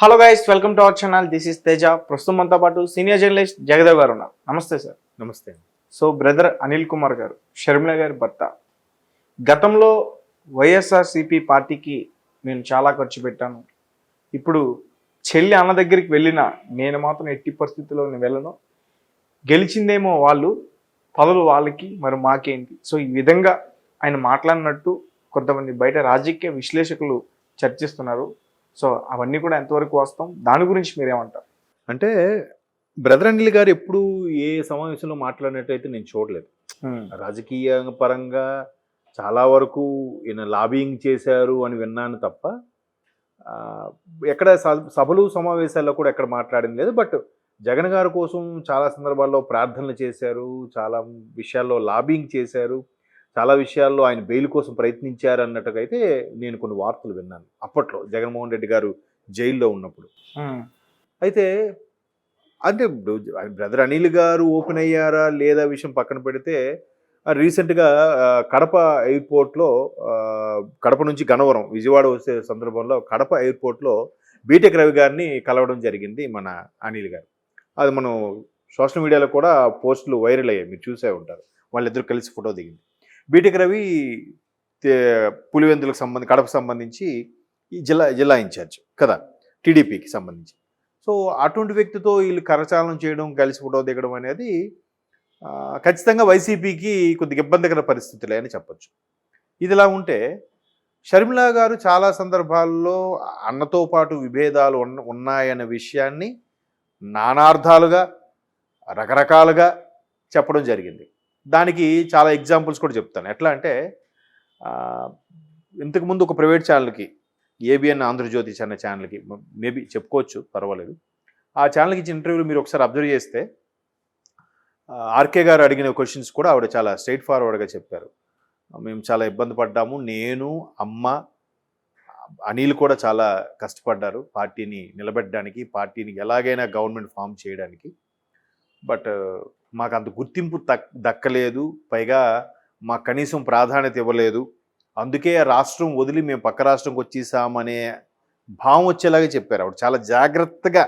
Hello guys, welcome to our channel. This is Teja. ప్రస్తుతం మనతో పాటు సీనియర్ జర్నలిస్ట్ జగదేవ్ గారు ఉన్నారు. నమస్తే సార్. నమస్తే. సో బ్రదర్ అనిల్ కుమార్ గారు, షర్మిల గారి భర్త, గతంలో వైఎస్ఆర్సీపీ పార్టీకి నేను చాలా ఖర్చు పెట్టాను, ఇప్పుడు చెల్లి అన్న దగ్గరికి వెళ్ళినా నేను మాత్రం ఎట్టి పరిస్థితుల్లో నేను వెళ్ళను, గెలిచిందేమో వాళ్ళు, పదవులు వాళ్ళకి, మరి మాకేంటి. సో ఈ విధంగా ఆయన మాట్లాడినట్టు కొంతమంది బయట రాజకీయ విశ్లేషకులు చర్చిస్తున్నారు. సో అవన్నీ కూడా ఎంతవరకు వాస్తవం, దాని గురించి మీరేమంటారు? అంటే బ్రదర్ అనిల్ గారు ఎప్పుడు ఏ సమావేశంలో మాట్లాడినట్టయితే నేను చూడలేదు. రాజకీయ పరంగా చాలా వరకు ఈయన లాబింగ్ చేశారు అని విన్నాను తప్ప ఎక్కడ సభలు సమావేశాల్లో కూడా ఎక్కడ మాట్లాడింది లేదు. బట్ జగన్ గారి కోసం చాలా సందర్భాల్లో ప్రార్థనలు చేశారు, చాలా విషయాల్లో లాబింగ్ చేశారు, చాలా విషయాల్లో ఆయన బెయిల్ కోసం ప్రయత్నించారు అన్నట్టుగా అయితే నేను కొన్ని వార్తలు విన్నాను అప్పట్లో జగన్మోహన్ రెడ్డి గారు జైల్లో ఉన్నప్పుడు. అయితే అంటే బ్రదర్ అనిల్ గారు ఓపెన్ అయ్యారా లేదా విషయం పక్కన పెడితే రీసెంట్గా కడప ఎయిర్పోర్ట్లో, కడప నుంచి గన్నవరం విజయవాడ వచ్చే సందర్భంలో కడప ఎయిర్పోర్ట్లో బీటెక్ రవి గారిని కలవడం జరిగింది మన అనిల్ గారు. అది మనం సోషల్ మీడియాలో కూడా పోస్టులు వైరల్ అయ్యాయి, మీరు చూసే ఉంటారు. వాళ్ళిద్దరూ కలిసి ఫోటో దిగింది. బీటెక్ రవి పులివెందులకు కడప సంబంధించి ఈ జిల్లా ఇన్ఛార్జ్ కదా, టీడీపీకి సంబంధించి. సో అటువంటి వ్యక్తితో వీళ్ళు కరచాలనం చేయడం, కలిసి ఫోటో దిగడం అనేది ఖచ్చితంగా వైసీపీకి కొద్దిగా ఇబ్బందికర పరిస్థితులే అని చెప్పచ్చు. ఇదిలా ఉంటే షర్మిల గారు చాలా సందర్భాల్లో అన్నతో పాటు విభేదాలు ఉన్నాయన్న విషయాన్ని నానార్థాలుగా రకరకాలుగా చెప్పడం జరిగింది. దానికి చాలా ఎగ్జాంపుల్స్ కూడా చెప్తాను. ఎట్లా అంటే ఇంతకుముందు ఒక ప్రైవేట్ ఛానల్కి, ఏబిఎన్ ఆంధ్రజ్యోతి అనే ఛానల్కి, మేబీ చెప్పుకోవచ్చు, పర్వాలేదు, ఆ ఛానల్కి ఇచ్చిన ఇంటర్వ్యూలు మీరు ఒకసారి అబ్జర్వ్ చేస్తే ఆర్కే గారు అడిగిన క్వశ్చన్స్ కూడా ఆవిడ చాలా స్ట్రైట్ ఫార్వర్డ్గా చెప్పారు. మేము చాలా ఇబ్బంది పడ్డాము, నేను, అమ్మ, అనిల్ కూడా చాలా కష్టపడ్డారు పార్టీని నిలబెట్టడానికి, పార్టీని ఎలాగైనా గవర్నమెంట్ ఫామ్ చేయడానికి. బట్ మాకు అంత గుర్తింపు దక్కలేదు, పైగా మాకు కనీసం ప్రాధాన్యత ఇవ్వలేదు, అందుకే రాష్ట్రం వదిలి మేము పక్క రాష్ట్రంకి వచ్చేసామనే భావం వచ్చేలాగా చెప్పారు. ఆవిడ చాలా జాగ్రత్తగా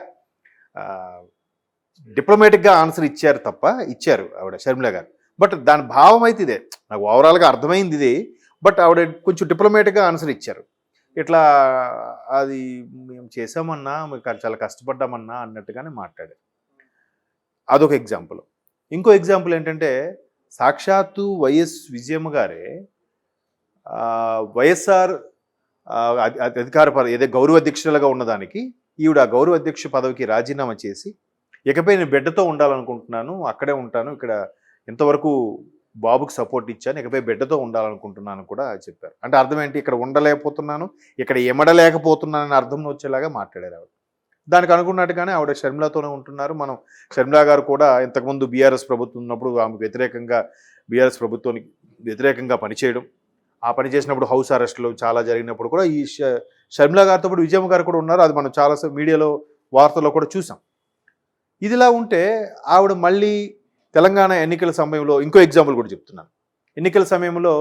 డిప్లొమాటిక్గా ఆన్సర్ ఇచ్చారు ఆవిడ షర్మిల గారు. బట్ దాని భావం అయితే ఇదే, నాకు ఓవరాల్గా అర్థమైంది ఇదే. బట్ ఆవిడ కొంచెం డిప్లొమాటిక్గా ఆన్సర్ ఇచ్చారు. ఇట్లా అది మేము చేసామన్నా, మేము చాలా కష్టపడ్డామన్నా అన్నట్టుగానే మాట్లాడారు. అదొక ఎగ్జాంపుల్. ఇంకో ఎగ్జాంపుల్ ఏంటంటే సాక్షాత్తు వైఎస్ విజయమ్మ గారే వైఎస్ఆర్ అధికార ఏదో గౌరవ అధ్యక్షులుగా ఉన్నదానికి ఈవిడ ఆ గౌరవ అధ్యక్ష పదవికి రాజీనామా చేసి, ఇకపై నేను బిడ్డతో ఉండాలనుకుంటున్నాను, అక్కడే ఉంటాను, ఇక్కడ ఇంతవరకు బాబుకి సపోర్ట్ ఇచ్చాను, ఇకపై బిడ్డతో ఉండాలనుకుంటున్నాను కూడా చెప్పారు. అంటే అర్థం ఏంటి, ఇక్కడ ఉండలేకపోతున్నాను, ఇక్కడ ఎమడలేకపోతున్నానని అర్థం వచ్చేలాగా మాట్లాడారు ఆవిడ. దానికి అనుకున్నట్టుగానే ఆవిడ షర్మిలతోనే ఉంటున్నారు. మనం షర్మిల గారు కూడా ఇంతకుముందు బీఆర్ఎస్ ప్రభుత్వం ఉన్నప్పుడు ఆమెకు వ్యతిరేకంగా, బీఆర్ఎస్ ప్రభుత్వానికి వ్యతిరేకంగా పనిచేయడం, ఆ పని చేసినప్పుడు హౌస్ అరెస్టులు చాలా జరిగినప్పుడు కూడా ఈ షర్మిల గారితో పాటు విజయమ్మ గారు కూడా ఉన్నారు. అది మనం చాలా మీడియాలో వార్తల్లో కూడా చూసాం. ఇదిలా ఉంటే ఆవిడ మళ్ళీ తెలంగాణ ఎన్నికల సమయంలో ఇంకో ఎగ్జాంపుల్ కూడా చెప్తున్నాను. ఎన్నికల సమయంలో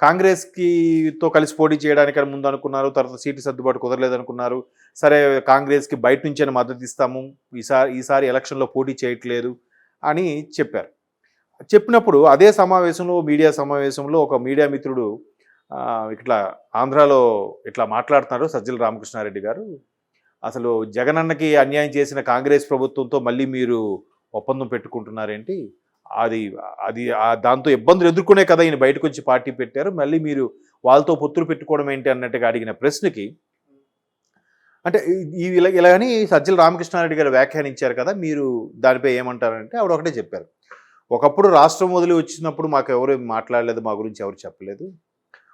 కాంగ్రెస్తో కలిసి పోటీ చేయడానికి ముందు అనుకున్నారు, తర్వాత సీటు సర్దుబాటు కుదరలేదనుకున్నారు. సరే కాంగ్రెస్కి బయట నుంచే మద్దతు ఇస్తాము, ఈసారి ఎలక్షన్లో పోటీ చేయట్లేదు అని చెప్పారు. చెప్పినప్పుడు అదే సమావేశంలో, మీడియా సమావేశంలో ఒక మీడియా మిత్రుడు ఇట్లా ఆంధ్రాలో ఇట్లా మాట్లాడుతున్నారు, సజ్జల రామకృష్ణారెడ్డి గారు, అసలు జగనన్నకి అన్యాయం చేసిన కాంగ్రెస్ ప్రభుత్వంతో మళ్ళీ మీరు ఒప్పందం పెట్టుకుంటున్నారేంటి, అది దాంతో ఇబ్బందులు ఎదుర్కొనే కదా ఈయన బయటకు వచ్చి పార్టీ పెట్టారు, మళ్ళీ మీరు వాళ్ళతో పొత్తులు పెట్టుకోవడం ఏంటి అన్నట్టుగా అడిగిన ప్రశ్నకి, అంటే ఇలాగని సజ్జల రామకృష్ణారెడ్డి గారు వ్యాఖ్యానించారు కదా, మీరు దానిపై ఏమంటారంటే ఆవిడ ఒకటే చెప్పారు, ఒకప్పుడు రాష్ట్రం వదిలి వచ్చినప్పుడు మాకు ఎవరు మాట్లాడలేదు, మా గురించి ఎవరు చెప్పలేదు,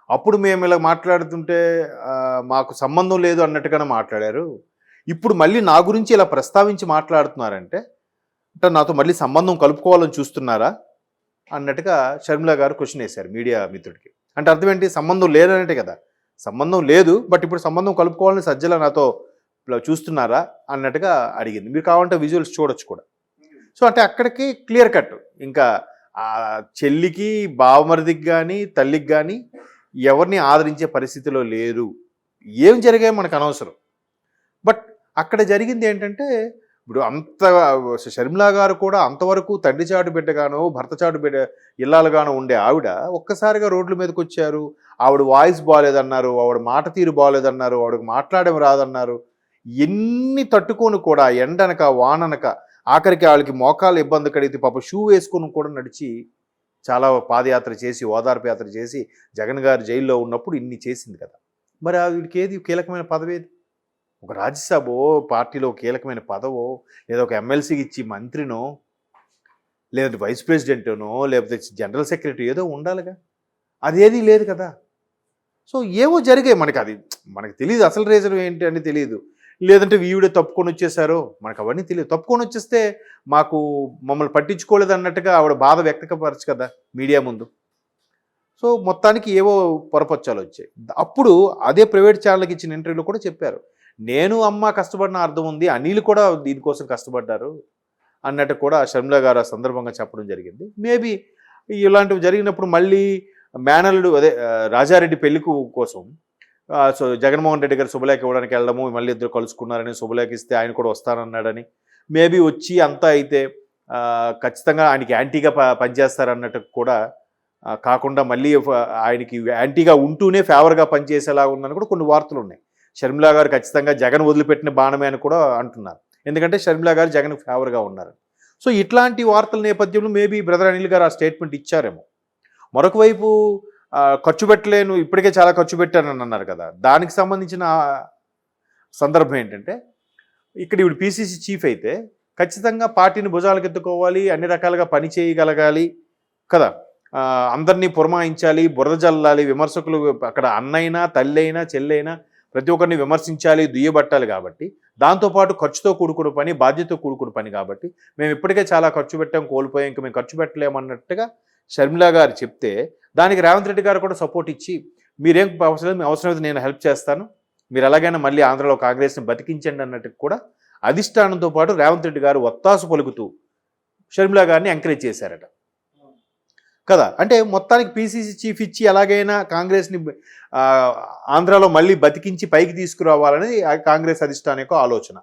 అప్పుడు మేము ఇలా మాట్లాడుతుంటే మాకు సంబంధం లేదు అన్నట్టుగానే మాట్లాడారు, ఇప్పుడు మళ్ళీ నా గురించి ఇలా ప్రస్తావించి మాట్లాడుతున్నారంటే అంటే నాతో మళ్ళీ సంబంధం కలుపుకోవాలని చూస్తున్నారా అన్నట్టుగా షర్మిల గారు క్వశ్చన్ వేశారు మీడియా మిత్రుడికి. అంటే అర్థం ఏంటి, సంబంధం లేదన్నట్టే కదా, సంబంధం లేదు, బట్ ఇప్పుడు సంబంధం కలుపుకోవాలని సజ్జల నాతో చూస్తున్నారా అన్నట్టుగా అడిగింది. మీరు కావాలంటే విజువల్స్ చూడొచ్చు కూడా. సో అంటే అక్కడికి క్లియర్ కట్, ఇంకా చెల్లికి, బావమరిదికి కానీ తల్లికి కానీ ఎవరిని ఆదరించే పరిస్థితిలో లేరు, ఏం జరిగాయో మనకు అనవసరం. బట్ అక్కడ జరిగింది ఏంటంటే ఇప్పుడు అంత షర్మిలా గారు కూడా అంతవరకు తండ్రి చాటు బిడ్డగానో భర్త చాటు బిడ్డ ఇల్లాలుగానో ఉండే ఆవిడ ఒక్కసారిగా రోడ్ల మీదకి వచ్చారు. ఆవిడ వాయిస్ బాగాలేదన్నారు, ఆవిడ మాట తీరు బాగాలేదన్నారు, ఆవిడకి మాట్లాడడం రాదన్నారు. ఎన్ని తట్టుకొని కూడా ఎండనక వాననక ఆఖరికి వాళ్ళకి మోకాలు ఇబ్బంది కలిగితే పాప షూ వేసుకొని కూడా నడిచి చాలా పాదయాత్ర చేసి ఓదార్పు యాత్ర చేసి జగన్ గారు జైల్లో ఉన్నప్పుడు ఇన్ని చేసింది కదా. మరి ఆవిడకి ఏది కీలకమైన పదవి ఏది? ఒక రాజ్యసభో పార్టీలో కీలకమైన పదవో లేదా ఒక ఎమ్మెల్సీకి ఇచ్చి మంత్రినో లేదంటే వైస్ ప్రెసిడెంట్నో లేకపోతే జనరల్ సెక్రటరీ ఏదో ఉండాలిగా. అదేది లేదు కదా. సో ఏవో జరిగాయి మనకి, అది మనకు తెలియదు అసలు రీజన్ ఏంటి అని తెలియదు. లేదంటే వీవిడే తప్పుకొని వచ్చేసారో మనకు అవన్నీ తెలియదు. తప్పుకొని వచ్చేస్తే మమ్మల్ని పట్టించుకోలేదు అన్నట్టుగా ఆవిడ బాధ వ్యక్తపరచు కదా మీడియా ముందు. సో మొత్తానికి ఏవో పొరపచ్చాలు వచ్చాయి. అప్పుడు అదే ప్రైవేట్ ఛానల్కి ఇచ్చిన ఇంటర్వ్యూలో కూడా చెప్పారు, నేను అమ్మ కష్టపడిన అర్థం ఉంది, అనిల్ కూడా దీనికోసం కష్టపడ్డారు అన్నట్టు కూడా షర్మిలా గారు ఆ సందర్భంగా చెప్పడం జరిగింది. మేబీ ఇలాంటివి జరిగినప్పుడు మళ్ళీ మేనల్లుడు అదే రాజారెడ్డి పెళ్లికు కోసం సో జగన్మోహన్ రెడ్డి గారు శుభలేఖ ఇవ్వడానికి వెళ్ళడము, మళ్ళీ ఇద్దరు కలుసుకున్నారని, శుభలేఖ ఇస్తే ఆయన కూడా వస్తానన్నాడని, మేబీ వచ్చి అంతా అయితే ఖచ్చితంగా ఆయనకి యాంటీగా పనిచేస్తారన్నట్టు కూడా కాకుండా మళ్ళీ ఆయనకి యాంటీగా ఉంటూనే ఫేవర్గా పనిచేసేలా ఉందని కూడా కొన్ని వార్తలు ఉన్నాయి. షర్మిలా గారు ఖచ్చితంగా జగన్ వదిలిపెట్టిన బాణమే అని కూడా అంటున్నారు. ఎందుకంటే షర్మిలా గారు జగన్కు ఫేవర్గా ఉన్నారు. సో ఇట్లాంటి వార్తల నేపథ్యంలో మేబీ బ్రదర్ అనిల్ గారు ఆ స్టేట్మెంట్ ఇచ్చారేమో. మరొక వైపు ఖర్చు పెట్టలేను, ఇప్పటికే చాలా ఖర్చు పెట్టానని అన్నారు కదా. దానికి సంబంధించిన సందర్భం ఏంటంటే ఇక్కడ ఇప్పుడు పీసీసీ చీఫ్ అయితే ఖచ్చితంగా పార్టీని భుజాలకు ఎత్తుకోవాలి, అన్ని రకాలుగా పని చేయగలగాలి కదా, అందరినీ పురమాయించాలి, బురద జల్లాలి, విమర్శకులు అక్కడ అన్నైనా తల్లి అయినా చెల్లైనా ప్రతి ఒక్కరిని విమర్శించాలి, దుయ్యబట్టాలి. కాబట్టి దాంతోపాటు ఖర్చుతో కూడుకున్న పని, బాధ్యతతో కూడుకున్న పని. కాబట్టి మేము ఇప్పటికే చాలా ఖర్చు పెట్టాం, కోల్పోయాం, ఇంకా మేము ఖర్చు పెట్టలేమన్నట్టుగా షర్మిలా గారు చెప్తే దానికి రేవంత్ రెడ్డి గారు కూడా సపోర్ట్ ఇచ్చి మీరేం అవసరం, మీ అవసరమైతే నేను హెల్ప్ చేస్తాను, మీరు ఎలాగైనా మళ్ళీ ఆంధ్రలో కాంగ్రెస్ని బతికించండి అన్నట్టు కూడా అధిష్టానంతో పాటు రేవంత్ రెడ్డి గారు ఒత్తాసు పలుకుతూ షర్మిలా గారిని ఎంకరేజ్ చేశారట కదా. అంటే మొత్తానికి పీసీసీ చీఫ్ ఇచ్చి ఎలాగైనా కాంగ్రెస్ని ఆంధ్రాలో మళ్ళీ బతికించి పైకి తీసుకురావాలని కాంగ్రెస్ అధిష్టానం యొక్క ఆలోచన.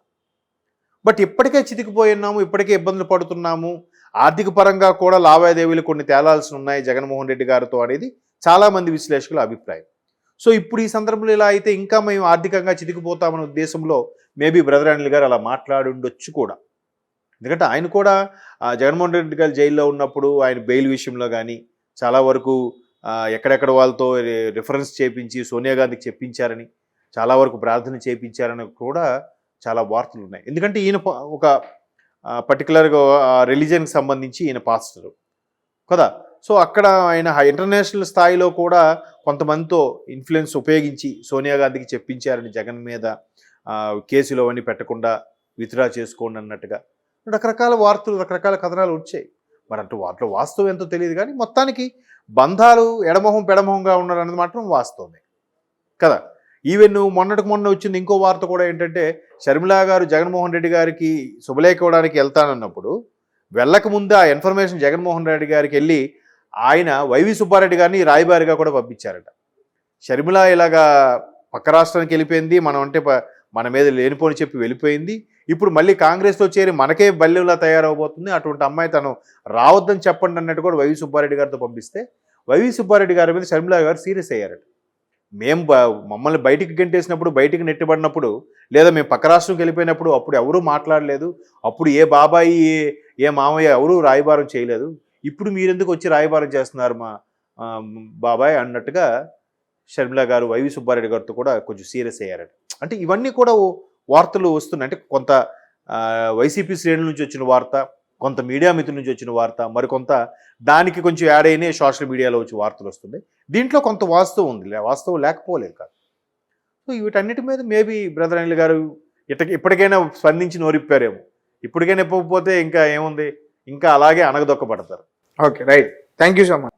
బట్ ఇప్పటికే చితికిపోయినాము, ఇప్పటికే ఇబ్బందులు పడుతున్నాము, ఆర్థిక పరంగా కూడా లావాదేవీలు కొన్ని తేలాల్సి ఉన్నాయి జగన్మోహన్ రెడ్డి గారితో అనేది చాలామంది విశ్లేషకుల అభిప్రాయం. సో ఇప్పుడు ఈ సందర్భంలో ఇలా అయితే ఇంకా మేము ఆర్థికంగా చితికిపోతామనే ఉద్దేశంలో మేబీ బ్రదర్ అనిల్ గారు అలా మాట్లాడుండొచ్చు కూడా. ఎందుకంటే ఆయన కూడా జగన్మోహన్ రెడ్డి గారు జైల్లో ఉన్నప్పుడు ఆయన బెయిల్ విషయంలో కానీ చాలా వరకు ఎక్కడెక్కడ వాళ్ళతో రిఫరెన్స్ చేపించి సోనియా గాంధీకి చెప్పించారని, చాలా వరకు ప్రార్థన చేయించారని కూడా చాలా వార్తలు ఉన్నాయి. ఎందుకంటే ఈయన ఒక పర్టికులర్గా రిలీజియన్కి సంబంధించి ఈయన పాస్టరు కదా. సో అక్కడ ఆయన ఇంటర్నేషనల్ స్థాయిలో కూడా కొంతమందితో ఇన్ఫ్లుయెన్స్ ఉపయోగించి సోనియా గాంధీకి చెప్పించారని, జగన్ మీద కేసులు అవన్నీ పెట్టకుండా విత్డ్రా చేసుకోండి అన్నట్టుగా రకరకాల వార్తలు, రకరకాల కథనాలు వచ్చాయి. మరి అంటూ వాటిలో వాస్తవం ఎంతో తెలియదు కానీ మొత్తానికి బంధాలు ఎడమొహం పెడమొహంగా ఉన్నారు అన్నది మాత్రం వాస్తవమే కదా. ఈవెన్ మొన్నటికి మొన్న వచ్చింది ఇంకో వార్త కూడా ఏంటంటే షర్మిలా గారు జగన్మోహన్ రెడ్డి గారికి శుభలేఖ ఇవ్వడానికి వెళ్తానన్నప్పుడు వెళ్ళక ముందు ఆ ఇన్ఫర్మేషన్ జగన్మోహన్ రెడ్డి గారికి వెళ్ళి ఆయన వైవి సుబ్బారెడ్డి గారిని రాయబారిగా కూడా పంపించారట. షర్మిల ఇలాగా పక్క రాష్ట్రానికి వెళ్ళిపోయింది, మనం అంటే మన మీద లేనిపోని చెప్పి వెళ్ళిపోయింది, ఇప్పుడు మళ్ళీ కాంగ్రెస్లో చేరి మనకే బల్లెలా తయారవబోతుంది, అటువంటి అమ్మాయి తను రావద్దని చెప్పండి అన్నట్టు కూడా వైవి సుబ్బారెడ్డి గారితో పంపిస్తే వైవి సుబ్బారెడ్డి గారి మీద షర్మిలా గారు సీరియస్ అయ్యారట. మమ్మల్ని బయటికి గంటేసినప్పుడు, బయటికి నెట్టబడినప్పుడు, లేదా మేము పక్క రాష్ట్రంకి వెళ్ళిపోయినప్పుడు అప్పుడు ఎవరూ మాట్లాడలేదు, అప్పుడు ఏ బాబాయి ఏ మామయ్య ఎవరూ రాయబారం చేయలేదు, ఇప్పుడు మీరెందుకు వచ్చి రాయబారం చేస్తున్నారు మా బాబాయ్ అన్నట్టుగా షర్మిలా గారు వైవి సుబ్బారెడ్డి గారితో కూడా కొంచెం సీరియస్ అయ్యారట. అంటే ఇవన్నీ కూడా వార్తలు వస్తున్నాయి. అంటే కొంత వైసీపీ శ్రేణుల నుంచి వచ్చిన వార్త, కొంత మీడియా మిత్రుల నుంచి వచ్చిన వార్త, మరికొంత దానికి కొంచెం యాడ్ అయిన సోషల్ మీడియాలో వచ్చి వార్తలు వస్తున్నాయి. దీంట్లో కొంత వాస్తవం ఉంది, వాస్తవం లేకపోలేదు కాదు. సో వీటన్నిటి మీద మేబీ బ్రదర్ అనిల్ గారు ఇప్పటికైనా స్పందించి నోరిప్పారేమో. ఇప్పటికైనా ఇవ్వకపోతే ఇంకా ఏముంది, ఇంకా అలాగే అనగదొక్కబడతారు. Okay, right. Thank you so much.